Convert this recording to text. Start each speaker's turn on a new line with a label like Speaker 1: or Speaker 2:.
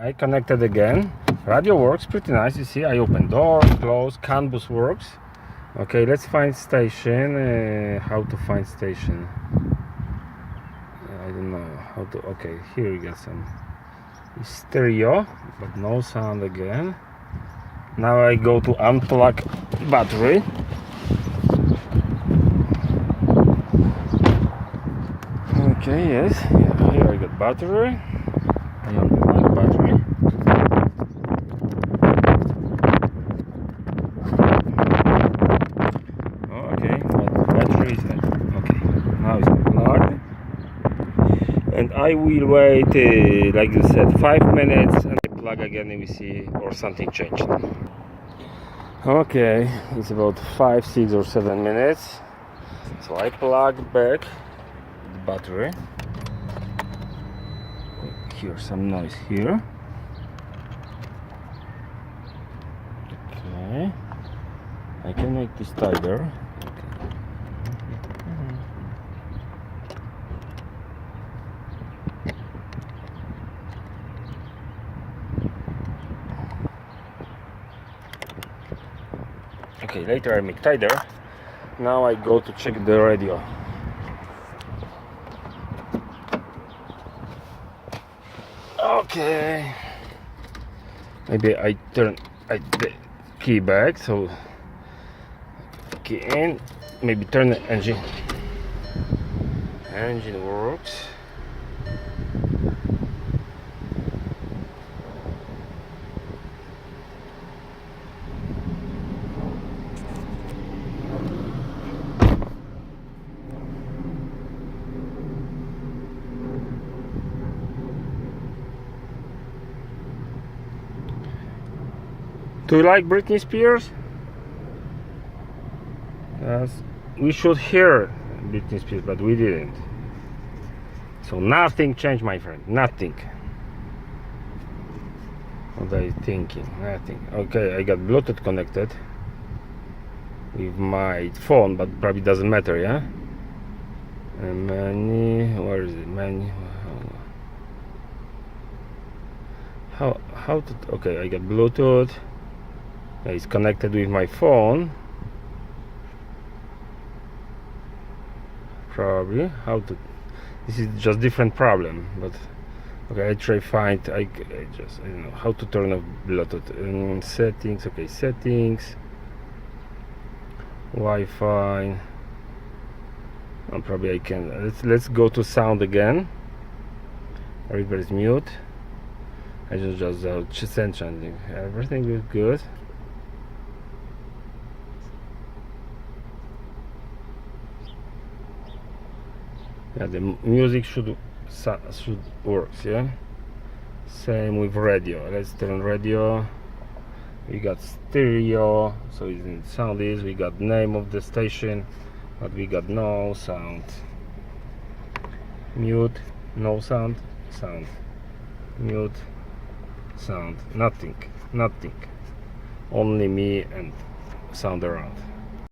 Speaker 1: I connected again. Radio works pretty nice. You see, I open door, close, CAN bus works. Okay, let's find station. How to find station? I don't know how to. Okay, here we got some stereo, but no sound again. Now I go to unplug battery. Okay, yes, yeah, here I got battery. I unplug battery. Okay, but battery is not. Okay, now it's unplugged. And I will wait, like you said, 5 minutes and plug again and we see or something changed. Okay, it's about 5, 6 or 7 minutes. So I plug back the battery. Hear some noise here. Okay, I can make this tighter. Okay, later I make tighter. Now I go to check the radio. Okay, maybe I turn the key back, so key in, maybe turn the engine works. Do you like Britney Spears? Yes, we should hear Britney Spears, but we didn't. So nothing changed, my friend. Nothing. What are you thinking? Nothing. Okay, I got Bluetooth connected with my phone, but probably doesn't matter, yeah? Menu, where is it? Menu. How to? Okay, I got Bluetooth. It's connected with my phone. Probably how to. This is just different problem, but okay. I try find. I don't know how to turn off Bluetooth. Settings. Okay, settings. Wi-Fi. Oh, probably I can. Let's go to sound again. Reverse mute. I just changing. Everything is good. Yeah, the music should work, yeah. Same with radio. Let's turn radio. We got stereo, so it's in sound is. We got name of the station, but we got no sound. Mute, no sound, sound. Mute, sound. Nothing. Only me and sound around.